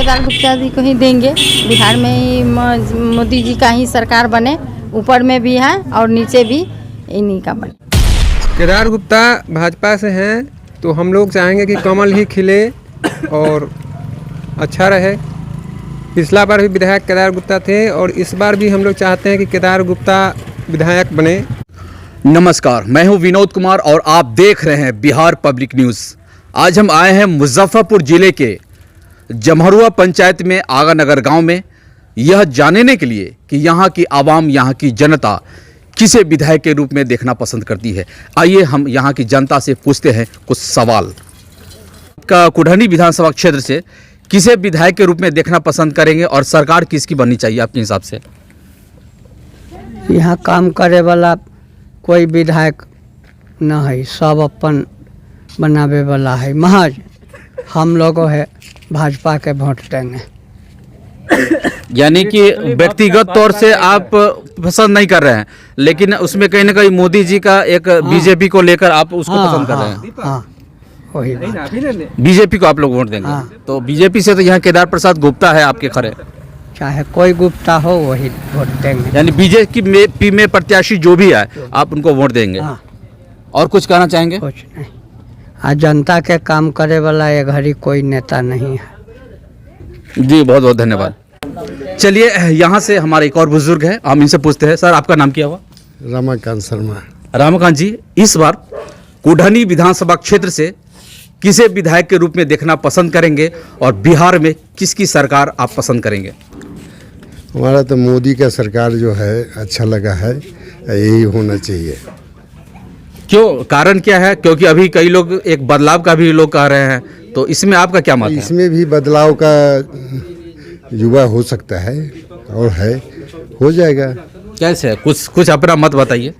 केदार गुप्ता जी को ही देंगे। बिहार में ही मोदी जी का ही सरकार बने, ऊपर में भी है और नीचे भी इन्हीं का बने। केदार गुप्ता भाजपा से हैं तो हम लोग चाहेंगे कि कमल ही खिले और अच्छा रहे। पिछला बार भी विधायक केदार गुप्ता थे और इस बार भी हम लोग चाहते हैं कि केदार गुप्ता विधायक बने। नमस्कार, मैं हूं विनोद कुमार और आप देख रहे हैं बिहार पब्लिक न्यूज़। आज हम आए हैं मुजफ्फरपुर जिले के जमहरुआ पंचायत में आगानगर गांव में, यह जानने के लिए कि यहां की आवाम, यहां की जनता किसे विधायक के रूप में देखना पसंद करती है। आइए हम यहां की जनता से पूछते हैं कुछ सवाल। का कुढ़नी विधानसभा क्षेत्र से किसे विधायक के रूप में देखना पसंद करेंगे और सरकार किसकी बननी चाहिए आपके हिसाब से? यहाँ काम करे वाला कोई विधायक न है, सब अपन बनावे वाला है। महज हम लोगों है भाजपा के वोट देंगे। यानी कि व्यक्तिगत तौर से आप पसंद नहीं कर रहे हैं, लेकिन उसमें कहीं ना कहीं मोदी जी का एक बीजेपी को लेकर आप उसको पसंद कर रहे हैं। हाँ, वही बात। बीजेपी को आप लोग वोट देंगे। तो बीजेपी से तो यहाँ केदार प्रसाद गुप्ता है आपके खड़े, चाहे कोई गुप्ता हो वही वोट देंगे। यानी बीजेपी में प्रत्याशी जो भी है आप उनको वोट देंगे। और कुछ कहना चाहेंगे? कुछ नहीं, आज जनता के काम करे वाला ये घड़ी कोई नेता नहीं है। जी बहुत बहुत धन्यवाद। चलिए यहाँ से हमारे एक और बुजुर्ग है, हम इनसे पूछते हैं। सर आपका नाम क्या हुआ? रमाकांत शर्मा। रमाकांत जी, इस बार कुढ़नी विधानसभा क्षेत्र से किसे विधायक के रूप में देखना पसंद करेंगे और बिहार में किसकी सरकार आप पसंद करेंगे? हमारा तो मोदी का सरकार जो है अच्छा लगा है, यही होना चाहिए। क्यों, कारण क्या है? क्योंकि अभी कई लोग एक बदलाव का भी लोग कह रहे हैं, तो इसमें आपका क्या मत है? इसमें भी बदलाव का युवा हो सकता है और है, हो जाएगा। कैसे? कुछ अपना मत बताइए।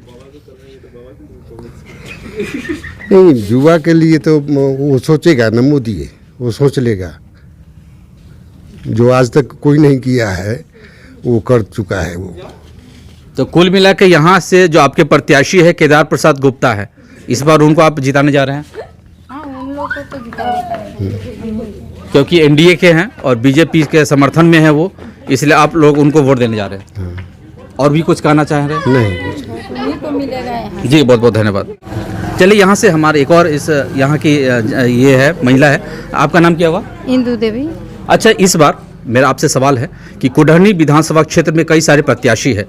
नहीं, युवा के लिए तो वो सोचेगा ना, मोदी वो सोच लेगा। जो आज तक कोई नहीं किया है वो कर चुका है वो। तो कुल मिला के यहाँ से जो आपके प्रत्याशी है केदार प्रसाद गुप्ता है, इस बार उनको आप जिताने जा रहे हैं? उन लोग को तो जिताने, क्योंकि एनडीए के हैं और बीजेपी के समर्थन में है वो, इसलिए आप लोग उनको वोट देने जा रहे हैं। और भी कुछ कहना चाह रहे हैं? नहीं, को मिलेगा यहाँ। जी बहुत बहुत धन्यवाद। चलिए यहाँ से हमारे एक और इस यहाँ की ये है महिला है, आपका नाम क्या हुआ? इंदू देवी। अच्छा, इस बार मेरा आपसे सवाल है कि कुढ़नी विधानसभा क्षेत्र में कई सारे प्रत्याशी है,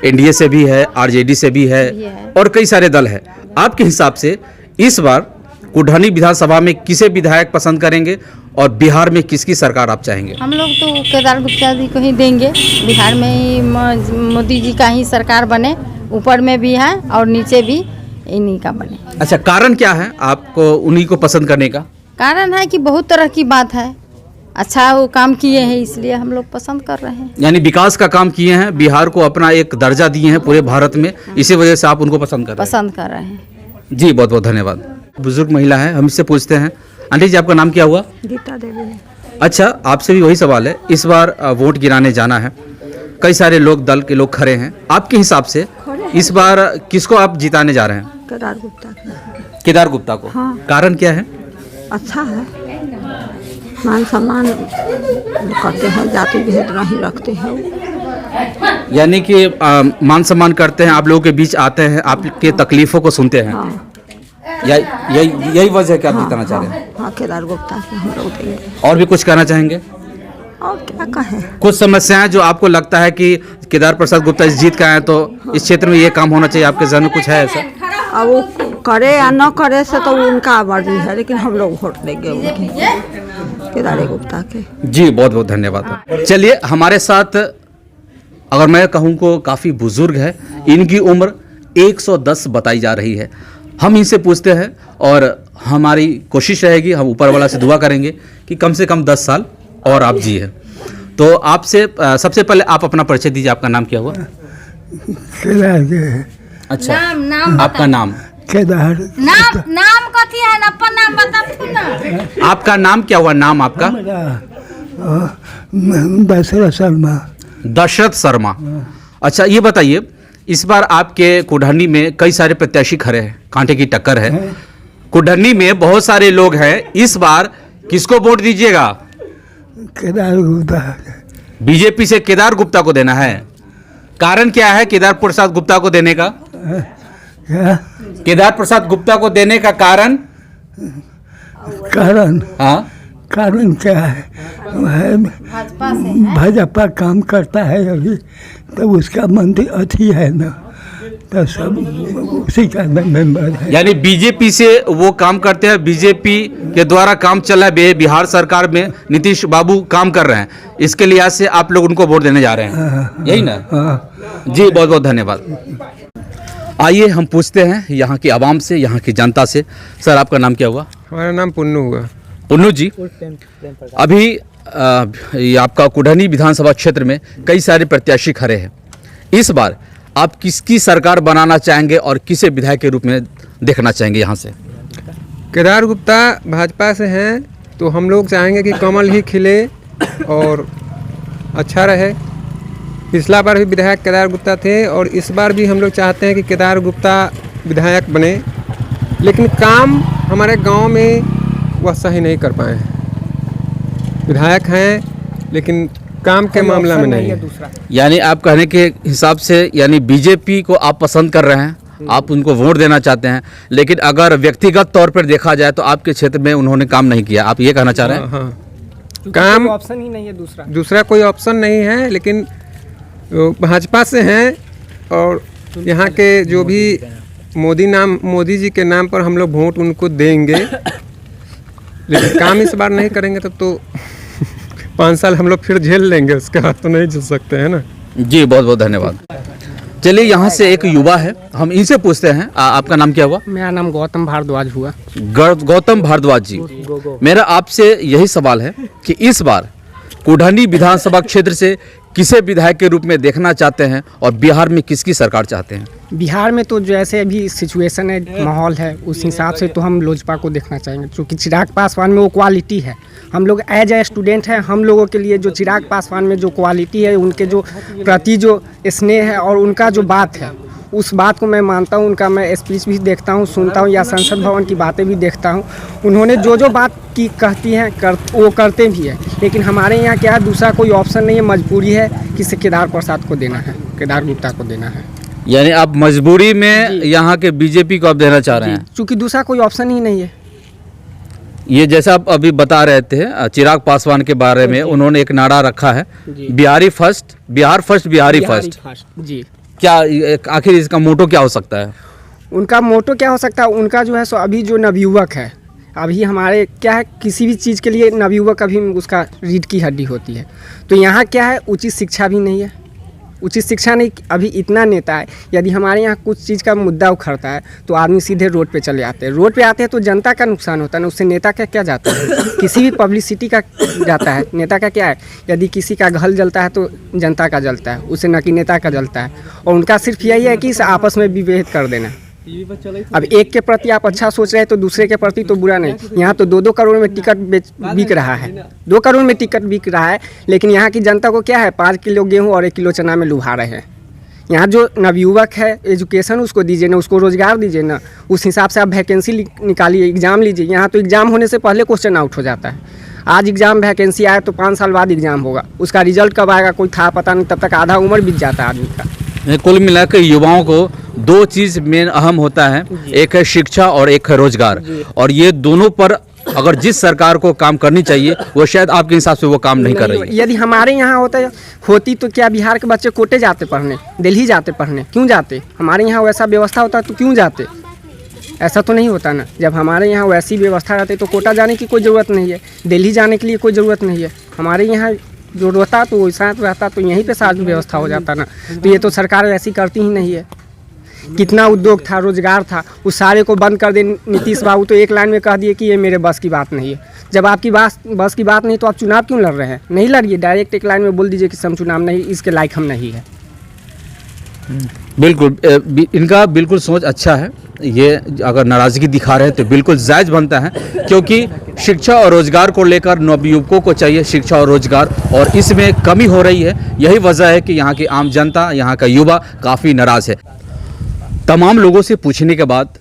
एनडीए से भी है, आरजेडी से भी है और कई सारे दल है। आपके हिसाब से इस बार कुढ़नी विधानसभा में किसे विधायक पसंद करेंगे और बिहार में किसकी सरकार आप चाहेंगे? हम लोग तो केदार गुप्ता जी को ही देंगे। बिहार में ही मोदी जी का ही सरकार बने, ऊपर में भी है और नीचे भी इन्हीं का बने। अच्छा, कारण क्या है आपको उन्हीं को पसंद करने का? कारण है कि बहुत तरह की बात है, अच्छा वो काम किए हैं इसलिए हम लोग पसंद कर रहे हैं। यानी विकास का काम किए हैं, बिहार को अपना एक दर्जा दिए हैं पूरे भारत में, इसी वजह से आप उनको पसंद कर रहे हैं। जी बहुत बहुत धन्यवाद। बुजुर्ग महिला है, हम इससे पूछते हैं। आंटी जी, आपका नाम क्या हुआ? गीता देवी। अच्छा, आपसे भी वही सवाल है। इस बार वोट गिराने जाना है, कई सारे लोग दल के लोग खड़े हैं, आपके हिसाब से इस बार किसको आप जिताने जा रहे हैं? केदार गुप्ता। केदार गुप्ता को। हाँ। कारण क्या है? अच्छा है, मान सम्मान करते हैं, जाति भेद नहीं रखते हैं। यानी कि मान सम्मान करते हैं, आप लोगों के बीच आते हैं, आपके तकलीफों को सुनते हैं। हाँ। यही वजह है कि आप जिताना चाह रहे हैं? हाँ, केदार गुप्ता के हम लोग देंगे। और भी कुछ कहना चाहेंगे? और क्या कहें? कुछ समस्याएं जो आपको लगता है कि केदार प्रसाद गुप्ता इस जीत का है तो इस क्षेत्र में ये काम होना चाहिए, आपके जहन में कुछ है ऐसा? अब वो करे या न करे से तो उनका मर्जी है, लेकिन हम लोग वोट देंगे उनके, केदार गुप्ता के। जी बहुत बहुत धन्यवाद। चलिए, हमारे साथ अगर मैं कहूँ को काफ़ी बुजुर्ग है, इनकी उम्र 110 बताई जा रही है। हम इनसे पूछते हैं और हमारी कोशिश रहेगी, हम ऊपर वाला से दुआ करेंगे कि कम से कम 10 साल और आप जी है। तो आपसे सबसे पहले आप अपना परिचय दीजिए। आपका नाम क्या हुआ? अच्छा, नाम आपका नाम? केदार। नाम कथी है? अपन नाम बता ना। आपका नाम क्या हुआ? नाम आपका? दशरथ शर्मा। दशरथ शर्मा। अच्छा, ये बताइए, इस बार आपके कुढ़नी में कई सारे प्रत्याशी खड़े हैं, कांटे की टक्कर है। कुढ़नी में बहुत सारे लोग हैं, इस बार किसको वोट दीजिएगा? केदार गुप्ता। बीजेपी से केदार गुप्ता को देना है, कारण क्या है केदार प्रसाद गुप्ता को देने का? क्या केदार प्रसाद गुप्ता को देने का कारण? कारण? हाँ, कारण क्या है? वह भाजपा से है। भाजपा काम करता है अभी, तो उसका मंत्री अथी है ना, तो सब उसी का मेंबर है। यानी बीजेपी से वो काम करते हैं, बीजेपी के द्वारा काम चल रहा है, बिहार सरकार में नीतीश बाबू काम कर रहे हैं, इसके लिहाज से आप लोग उनको वोट देने जा रहे हैं, यही ना? हाँ। जी बहुत बहुत धन्यवाद। आइए हम पूछते हैं यहाँ की आवाम से, यहाँ की जनता से। सर आपका नाम क्या हुआ? हमारा नाम पुन्नू हुआ। पुन्नू जी, अभी ये आपका कुढ़नी विधानसभा क्षेत्र में कई सारे प्रत्याशी खड़े हैं, इस बार आप किसकी सरकार बनाना चाहेंगे और किसे विधायक के रूप में देखना चाहेंगे यहाँ से? केदार गुप्ता भाजपा से हैं तो हम लोग चाहेंगे कि कमल ही खिले और अच्छा रहे। पिछला बार भी विधायक केदार गुप्ता थे और इस बार भी हम लोग चाहते हैं कि केदार गुप्ता विधायक बने, लेकिन काम हमारे गांव में वह सही नहीं कर पाए हैं। विधायक हैं लेकिन काम के मामला में नहीं है। यानी आप कहने के हिसाब से यानी बीजेपी को आप पसंद कर रहे हैं, आप उनको वोट देना चाहते हैं, लेकिन अगर व्यक्तिगत तौर पर देखा जाए तो आपके क्षेत्र में उन्होंने काम नहीं किया, आप ये कहना चाह रहे हैं? हाँ, काम ऑप्शन ही नहीं है दूसरा कोई ऑप्शन नहीं है, लेकिन भाजपा से हैं और यहाँ के जो भी मोदी जी के नाम पर हम लोग वोट उनको देंगे, लेकिन काम इस बार नहीं करेंगे तब तो 5 साल हम लोग फिर झेल लेंगे, उसके बाद तो नहीं झेल सकते हैं ना। जी बहुत बहुत धन्यवाद। चलिए यहाँ से एक युवा है, हम इनसे पूछते हैं। आपका नाम क्या हुआ? मेरा नाम गौतम भारद्वाज हुआ। गौतम भारद्वाज जी, मेरा आपसे यही सवाल है कि इस बार कुढ़नी विधानसभा क्षेत्र से किसे विधायक के रूप में देखना चाहते हैं और बिहार में किसकी सरकार चाहते हैं? बिहार में तो जैसे अभी सिचुएशन है, माहौल है, उस हिसाब से तो हम लोजपा को देखना चाहेंगे, क्योंकि चिराग पासवान में वो क्वालिटी है। हम लोग एज ए स्टूडेंट हैं, हम लोगों के लिए जो चिराग पासवान में जो क्वालिटी है, उनके जो प्रति जो स्नेह है और उनका जो बात है, उस बात को मैं मानता हूँ। उनका मैं स्पीच भी देखता हूँ, सुनता हूँ, या संसद भवन की बातें भी देखता हूँ। उन्होंने जो बात की कहती हैं वो करते भी हैं, लेकिन हमारे यहाँ क्या है, दूसरा कोई ऑप्शन नहीं है, मजबूरी है कि केदार प्रसाद को देना है, केदार गुप्ता को देना है। यानी आप मजबूरी में यहाँ के बीजेपी को आप देना चाह रहे हैं, क्योंकि दूसरा कोई ऑप्शन ही नहीं है। ये जैसा आप अभी बता रहे थे चिराग पासवान के बारे में, उन्होंने एक नारा रखा है, Bihari first, Bihar first, Bihari first. जी, क्या आखिर इसका मोटो क्या हो सकता है? उनका मोटो क्या हो सकता है? उनका जो है सो अभी जो नवयुवक है, अभी हमारे क्या है, किसी भी चीज़ के लिए नवयुवक अभी उसका रीढ़ की हड्डी होती है। तो यहाँ क्या है, उचित शिक्षा भी नहीं है, उचित शिक्षा नहीं। अभी इतना नेता है, यदि हमारे यहाँ कुछ चीज़ का मुद्दा उखड़ता है तो आदमी सीधे रोड पे चले आते हैं। रोड पे आते हैं तो जनता का नुकसान होता है ना, उससे नेता का क्या जाता है? किसी भी पब्लिसिटी का जाता है, नेता का क्या है? यदि किसी का घर जलता है तो जनता का जलता है, उससे न कि नेता का जलता है। और उनका सिर्फ यही है कि इसे आपस में विभेद कर देना। अब एक के प्रति आप अच्छा सोच रहे हैं तो दूसरे के प्रति तो बुरा नहीं। यहाँ तो 2-2 करोड़ में टिकट बिक रहा है, 2 करोड़ में टिकट बिक रहा है, लेकिन यहाँ की जनता को क्या है, 5 किलो गेहूँ और 1 किलो चना में लुभा रहे हैं। यहाँ जो नवयुवक है, एजुकेशन उसको दीजिए ना, उसको रोजगार दीजिए ना, उस हिसाब से आप वैकेंसी निकालिए, एग्ज़ाम लीजिए। यहाँ तो एग्ज़ाम होने से पहले क्वेश्चन आउट हो जाता है। आज एग्ज़ाम वैकेंसी आया तो 5 साल बाद एग्ज़ाम होगा, उसका रिजल्ट कब आएगा कोई था पता नहीं, तब तक आधा उम्र बीत जाता है आदमी का। कुल मिलाकर युवाओं को 2 चीज़ मेन अहम होता है, एक है शिक्षा और एक है रोजगार, और ये दोनों पर अगर जिस सरकार को काम करनी चाहिए वो शायद आपके हिसाब से वो काम नहीं कर रही है। यदि हमारे यहाँ होती तो क्या बिहार के बच्चे कोटे जाते पढ़ने, दिल्ली जाते पढ़ने? क्यों जाते? हमारे यहाँ वैसा व्यवस्था होता तो क्यों जाते? ऐसा तो नहीं होता ना। जब हमारे यहाँ वैसी व्यवस्था रहती तो कोटा जाने की कोई ज़रूरत नहीं है, दिल्ली जाने के लिए कोई ज़रूरत नहीं है। हमारे यहाँ जो रहता तो वैसा रहता तो यहीं पे सारी व्यवस्था हो जाता ना। तो ये तो सरकार वैसी करती ही नहीं है। कितना उद्योग था, रोजगार था, उस सारे को बंद कर दे नीतीश बाबू तो एक लाइन में कह दिए कि ये मेरे बस की बात नहीं है। जब आपकी बस की बात नहीं तो आप चुनाव क्यों लड़ रहे हैं? नहीं लड़िए, डायरेक्ट एक लाइन में बोल दीजिए कि हम चुनाव नहीं, इसके लायक हम नहीं है। बिल्कुल, इनका बिल्कुल सोच अच्छा है। ये अगर नाराज़गी दिखा रहे हैं तो बिल्कुल जायज़ बनता है, क्योंकि शिक्षा और रोज़गार को लेकर नवयुवकों को चाहिए शिक्षा और रोज़गार, और इसमें कमी हो रही है। यही वजह है कि यहाँ की आम जनता, यहाँ का युवा काफ़ी नाराज़ है। तमाम लोगों से पूछने के बाद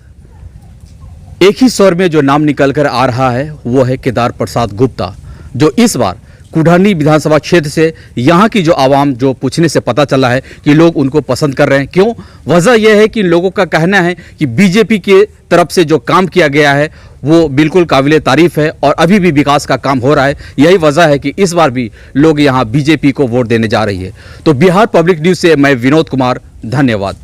एक ही स्वर में जो नाम निकल कर आ रहा है वो है केदार प्रसाद गुप्ता, जो इस बार कुढ़नी विधानसभा क्षेत्र से यहाँ की जो आवाम जो पूछने से पता चला है कि लोग उनको पसंद कर रहे हैं। क्यों? वजह यह है कि लोगों का कहना है कि बीजेपी के तरफ से जो काम किया गया है वो बिल्कुल काबिले तारीफ है और अभी भी विकास का काम हो रहा है। यही वजह है कि इस बार भी लोग यहाँ बीजेपी को वोट देने जा रही है। तो बिहार पब्लिक न्यूज़ से मैं विनोद कुमार, धन्यवाद।